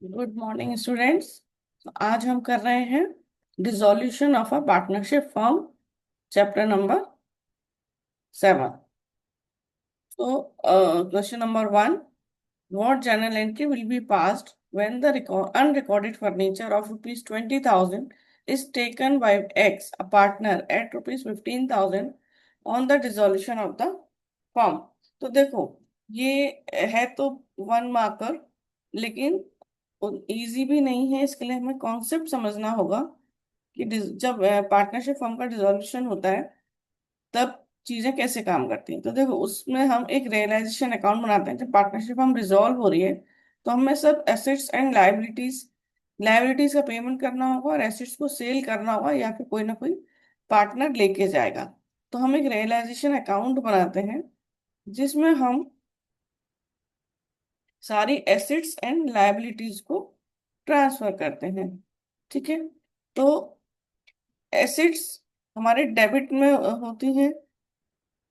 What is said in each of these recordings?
Good morning students. आज हम कर रहे हैं dissolution of a partnership form, chapter number 7। तो question number 1, what journal entry will be passed when the unrecorded furniture of rupees 20,000 is taken by X, a partner, at rupees 15,000 on the dissolution of the firm? तो देखो, ये है तो 1 marker, लेकिन easy भी नहीं है। इसके लिए हमें कॉन्सेप्ट समझना होगा कि जब पार्टनरशिप फर्म का डिसॉल्यूशन होता है तब चीजें कैसे काम करती हैं। तो देखो, उसमें हम एक रियलाइजेशन अकाउंट बनाते हैं। जब पार्टनरशिप हम रिजॉल्व हो रही है तो हमें सब एसेट्स एंड लाइबिलिटीज का पेमेंट करना होगा और एसेट्स को सेल करना होगा, या फिर कोई ना कोई पार्टनर लेके जाएगा। तो हम एक रियलाइजेशन अकाउंट बनाते हैं जिसमें हम सारी एसेट्स एंड लाइबिलिटीज को ट्रांसफर करते हैं। ठीक है। तो एसेट्स हमारे डेबिट में होती हैं,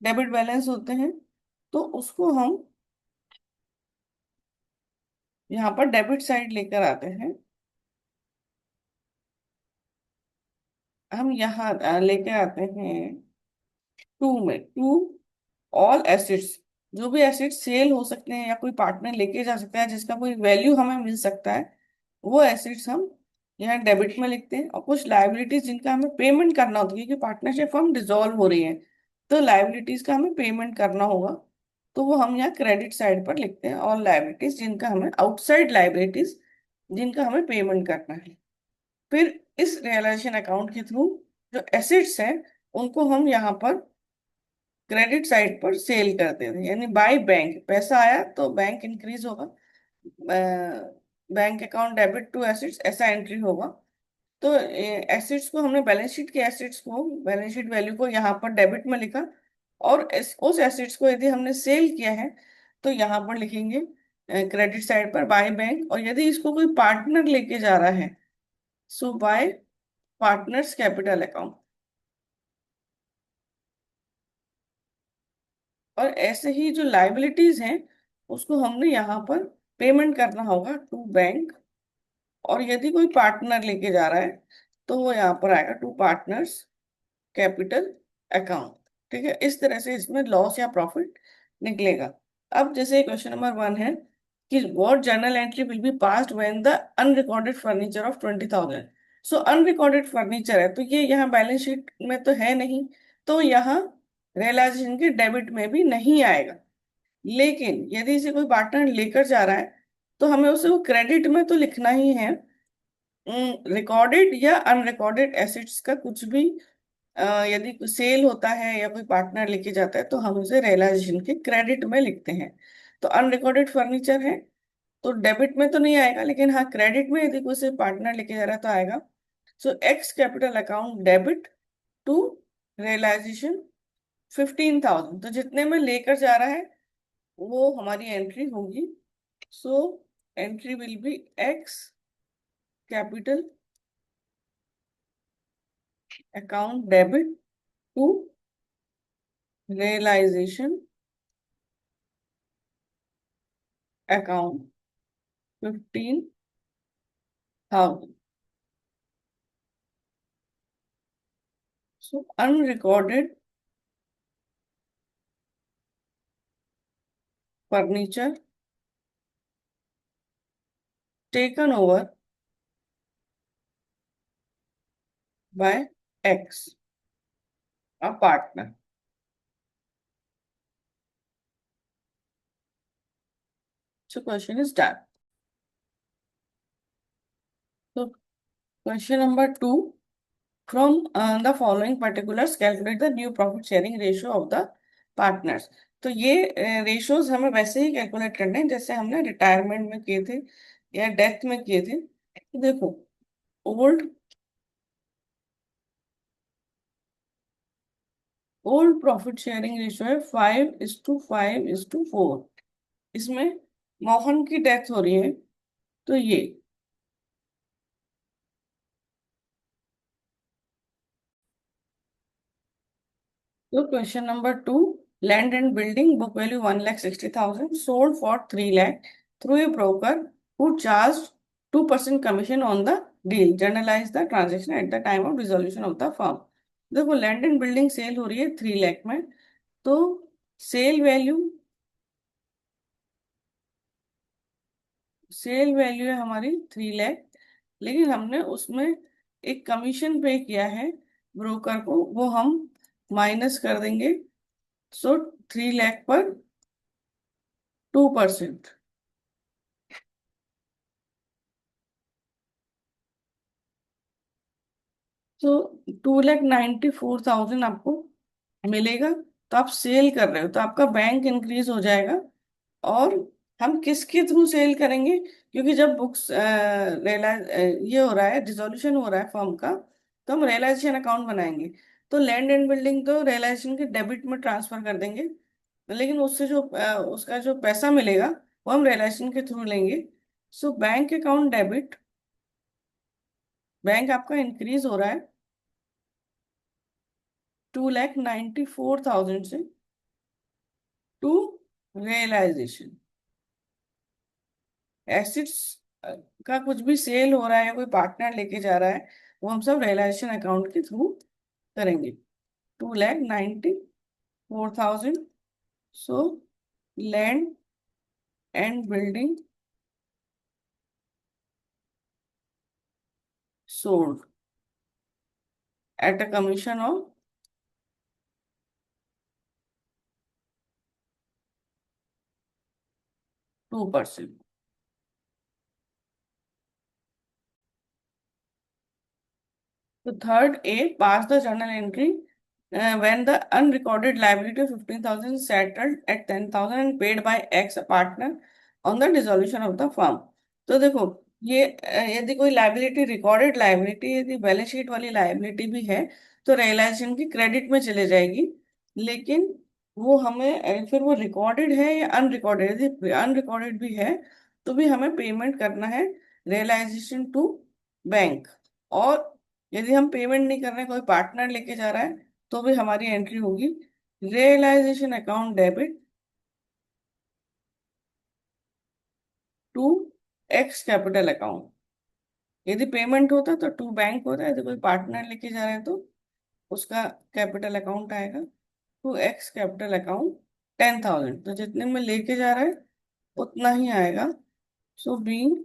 डेबिट बैलेंस होते हैं। तो उसको हम यहाँ पर डेबिट साइड लेकर आते हैं। हम यहाँ लेके आते हैं टू ऑल एसेट्स। जो भी एसेट्स सेल हो सकते हैं या कोई पार्टनर लेके जा सकता है जिसका कोई वैल्यू हमें मिल सकता है, वो एसेट्स हम यहाँ डेबिट में लिखते हैं। और कुछ लाइबिलिटीज जिनका हमें पेमेंट करना होती है, क्योंकि पार्टनरशिप हम डिसॉल्व हो रही है तो लाइबिलिटीज का हमें पेमेंट करना होगा। तो वो हम यहाँ क्रेडिट साइड पर लिखते हैं, और लाइबिलिटीज जिनका हमें आउटसाइड लाइबिलिटीज जिनका हमें पेमेंट करना है। फिर इस रियलाइजेशन अकाउंट के थ्रू जो एसेट्स हैं उनको हम यहाँ पर क्रेडिट साइड पर सेल कर देते हैं। यानी बाय बैंक, पैसा आया तो बैंक इंक्रीज होगा, bank account debit to assets, ऐसा एंट्री होगा। तो एसेट्स को हमने बैलेंस शीट के एसेट्स को, बैलेंस शीट वैल्यू को यहाँ पर डेबिट में लिखा। और उस एसेट्स को यदि हमने सेल किया है तो यहाँ पर लिखेंगे क्रेडिट साइड पर बाय बैंक। और यदि इसको कोई पार्टनर लेके जा रहा है सो बाय पार्टनर्स कैपिटल अकाउंट। और ऐसे ही जो लाइबिलिटीज हैं उसको हमने यहाँ पर पेमेंट करना होगा टू बैंक। और यदि कोई पार्टनर लेके जा रहा है तो वो यहाँ पर आएगा टू पार्टनर्स कैपिटल अकाउंट। ठीक है। इस तरह से इसमें लॉस या प्रॉफिट निकलेगा। अब जैसे क्वेश्चन नंबर 1 है कि what journal entry will be passed when the unrecorded furniture of 20,000। So unrecorded furniture है तो ये यहाँ बैलेंस शीट में तो है नहीं, तो यहाँ रियलाइजेशन के डेबिट में भी नहीं आएगा। लेकिन यदि इसे कोई पार्टनर लेकर जा रहा है तो हमें उसे वो क्रेडिट में तो लिखना ही है। रिकॉर्डेड या अनरिकॉर्डेड एसेट्स का कुछ भी यदि सेल होता है या कोई पार्टनर लेके जाता है तो हम उसे रियलाइजेशन के क्रेडिट में लिखते हैं। तो अनरिकॉर्डेड फर्नीचर है तो डेबिट में तो नहीं आएगा, लेकिन हाँ क्रेडिट में यदि कोई से पार्टनर लेके जा रहा है तो आएगा। So X capital account debit to realisation 15,000। तो जितने में लेकर जा रहा है वो हमारी एंट्री होगी। So entry will be ex capital account debit to realisation account 15,000। So unrecorded furniture taken over by X, a partner. So question is done. So question number 2, from the following particulars calculate the new profit sharing ratio of the partners। तो ये ratios हमें वैसे ही calculate करने हैं जैसे हमने retirement में किए थे या डेथ में किए थे। तो देखो, old old profit sharing ratio है 5:5:4। इसमें मोहन की डेथ हो रही है तो ये। तो question number 2, land and building book value 1,60,000 sold for 3 lakh through a broker who charge 2% commission on the deal, generalized the transaction at the time of dissolution of the firm. देखो लैंड एंड बिल्डिंग सेल हो रही है 3 लाख में, तो cell value, cell value है हमारी 3 लाख, लेकिन हमने उसमें एक कमीशन पे किया है ब्रोकर को, वो हम माइनस कर देंगे। सो 3 लाख पर 2%, तो 2,94,000 आपको मिलेगा। तो आप सेल कर रहे हो तो आपका बैंक इंक्रीज हो जाएगा। और हम किसके थ्रू सेल करेंगे, क्योंकि जब बुक्स रियलाइज ये हो रहा है, डिसोल्यूशन हो रहा है फर्म का, तो हम रियलाइजेशन अकाउंट बनाएंगे। तो लैंड एंड बिल्डिंग तो रियलाइजेशन के डेबिट में ट्रांसफर कर देंगे, लेकिन उससे जो उसका जो पैसा मिलेगा वो हम रियलाइजेशन के थ्रू लेंगे। So bank account debit, bank आपका इंक्रीज हो रहा है 2,94,000 से टू रियलाइजेशन। एसिड्स का कुछ भी सेल हो रहा है, कोई पार्टनर लेके जा रहा है, वो हम सब रियलाइजेशन अकाउंट के थ्रू करेंगे। 2,94,000, so land and building sold at a commission of 2%। तो third A, pass the journal entry when the unrecorded liability of 15,000 settled at 10,000 and paid by X partner on the dissolution of the firm। तो देखो ये यदि कोई liability, recorded liability, यदि balance sheet वाली liability भी है तो रियलाइजेशन की क्रेडिट में चले जाएगी। लेकिन वो हमें फिर वो रिकॉर्डेड है या अनरिकॉर्डेड, यदि अनरिकॉर्डेड भी है तो भी हमें पेमेंट करना है रियलाइजेशन टू बैंक। और यदि हम पेमेंट नहीं कर रहे, कोई पार्टनर लेके जा रहा है, तो भी हमारी एंट्री होगी realisation account debit to ex capital account. यदि पेमेंट होता तो टू बैंक होता है, यदि कोई पार्टनर लेके जा रहे हैं तो उसका कैपिटल अकाउंट आएगा टू एक्स कैपिटल अकाउंट 10,000। तो जितने में लेके जा रहा है उतना ही आएगा। So being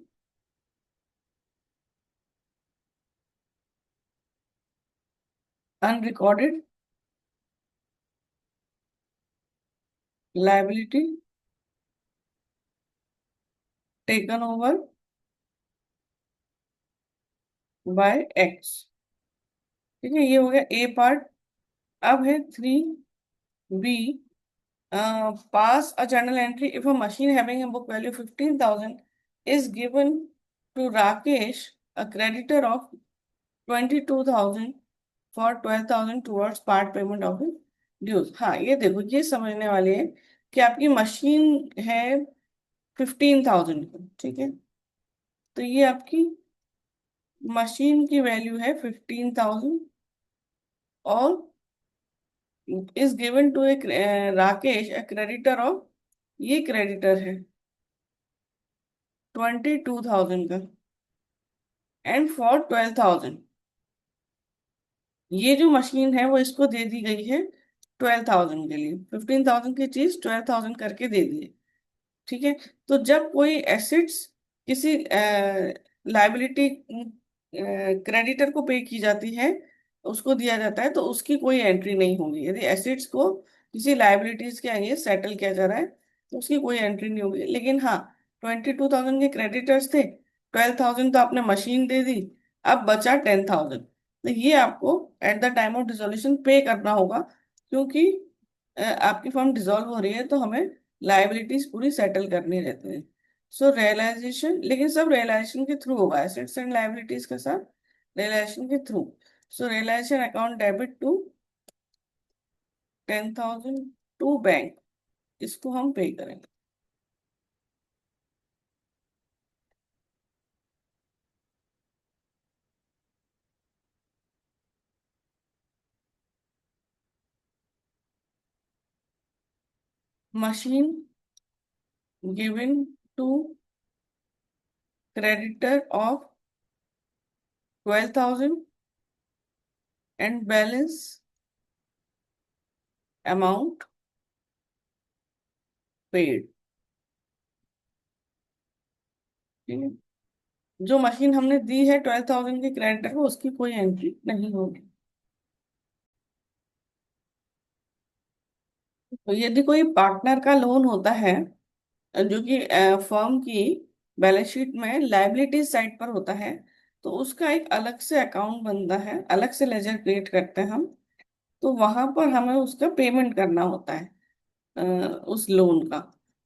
unrecorded liability taken over by x. ठीक है, ये हो गया ए पार्ट। अब है 3B, pass a journal entry if a machine having a book value 15,000 is given to Rakesh, a creditor of 22,000 for 12,000 towards part payment of his dues। हाँ, ये देखो, ये समझने वाले हैं कि आपकी मशीन है 15,000 की, ठीक है, तो ये आपकी मशीन की वैल्यू है 15,000 और is given to a Rakesh, a creditor of, ये क्रेडिटर है 22,000 का, एंड फॉर 12,000, ये जो मशीन है वो इसको दे दी गई है 12,000 के लिए, 15,000 की चीज 12,000 करके दे दी है। ठीक है, तो जब कोई एसेट्स किसी लाइबिलिटी क्रेडिटर को पे की जाती है, उसको दिया जाता है, तो उसकी कोई एंट्री नहीं होगी। यदि एसेट्स को किसी लाइबिलिटीज के आगे सेटल किया जा रहा है तो उसकी कोई एंट्री नहीं होगी। लेकिन हाँ, 22,000 के क्रेडिटर्स थे, 12,000 तो आपने मशीन दे दी, अब बचा 10,000, तो ये आपको at the time of dissolution पे करना होगा, क्योंकि आपकी फर्म डिसॉल्व हो रही है तो हमें लाइबिलिटीज पूरी सेटल करनी रहती है। सो रियलाइजेशन, लेकिन सब रियलाइजेशन के थ्रू होगा, एसेट्स एंड लाइबिलिटीज के साथ रियलाइजेशन के through. So realisation account debit to 10,000 to bank, इसको हम पे करेंगे। Machine given to creditor of 12,000 and balance amount paid। ठीक है, जो मशीन हमने दी है 12,000 के क्रेडिटर को, उसकी कोई एंट्री नहीं होगी। तो यदि कोई पार्टनर का लोन होता है जो कि फर्म की बैलेंस शीट में लाइबिलिटीज साइड पर होता है, तो उसका एक अलग से अकाउंट बनता है, अलग से लेजर क्रिएट करते हैं हम। तो वहां पर हमें उसका पेमेंट करना होता है अ, उस लोन का।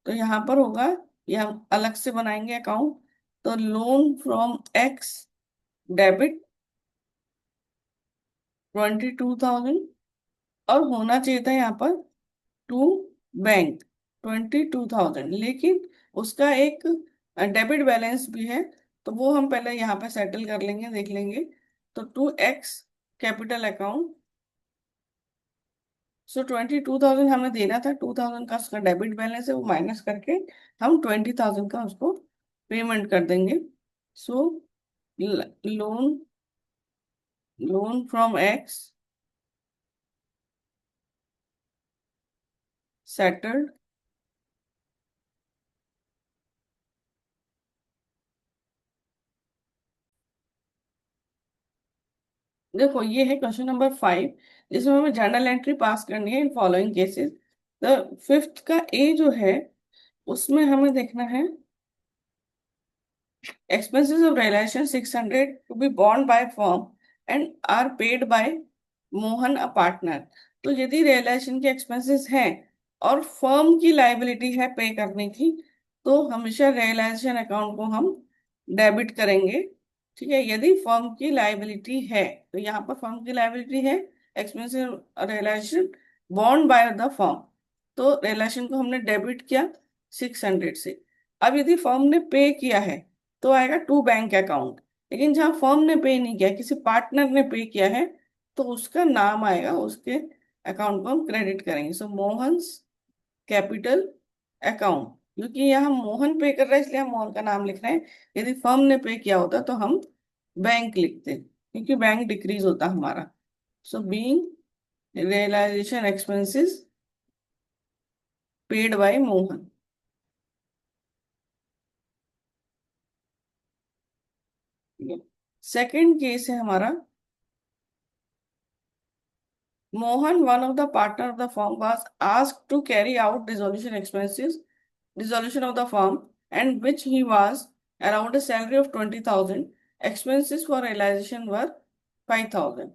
तो यहाँ पर होगा, ये हम अलग से बनाएंगे अकाउंट। तो लोन फ्रॉम एक्स डेबिट 22,000, और होना चाहिए था यहाँ पर टू बैंक 22,000, लेकिन उसका एक डेबिट बैलेंस भी है। तो वो हम पहले यहाँ पे सेटल कर लेंगे, देख लेंगे। तो 2x कैपिटल अकाउंट, सो 22,000 हमें देना था, 2,000 का उसका डेबिट बैलेंस है, वो माइनस करके हम 20,000 का उसको पेमेंट कर देंगे। So loan loan from X settled. देखो ये है क्वेश्चन नंबर 5, जिसमें हमें जर्नल एंट्री पास करनी है in following cases. The fifth का ए जो है, उसमें हमें देखना है expenses of realization 600 to be borne by firm and are paid by Mohan a partner. तो यदि रियलाइजेशन के एक्सपेंसेस हैं और फर्म की लाइबिलिटी है पे करने की, तो हमेशा रियलाइजेशन अकाउंट को हम डेबिट करेंगे। ठीक है, यदि फर्म की लाइबिलिटी है, तो यहाँ पर फर्म की लाइबिलिटी है एक्सपेंसेस रियलाइजेशन बॉन्ड बाय द फर्म, तो रियलाइजेशन को हमने डेबिट किया 600 से। अब यदि फर्म ने पे किया है तो आएगा टू बैंक अकाउंट, लेकिन जहां फर्म ने पे नहीं किया, किसी पार्टनर ने पे किया है, तो उसका नाम आएगा, उसके अकाउंट को हम क्रेडिट करेंगे। सो मोहन्स कैपिटल अकाउंट, क्योंकि यहाँ मोहन पे कर रहा है इसलिए हम मोहन का नाम लिख रहे हैं। यदि फर्म ने पे किया होता तो हम बैंक लिखते, क्योंकि बैंक डिक्रीज होता हमारा। So being realisation expenses paid by Mohan. Second case है हमारा, Mohan, one of the partner of the firm, was asked to carry out dissolution of the firm, and which he was allowed a salary of 20,000. Expenses for realization were 5,000.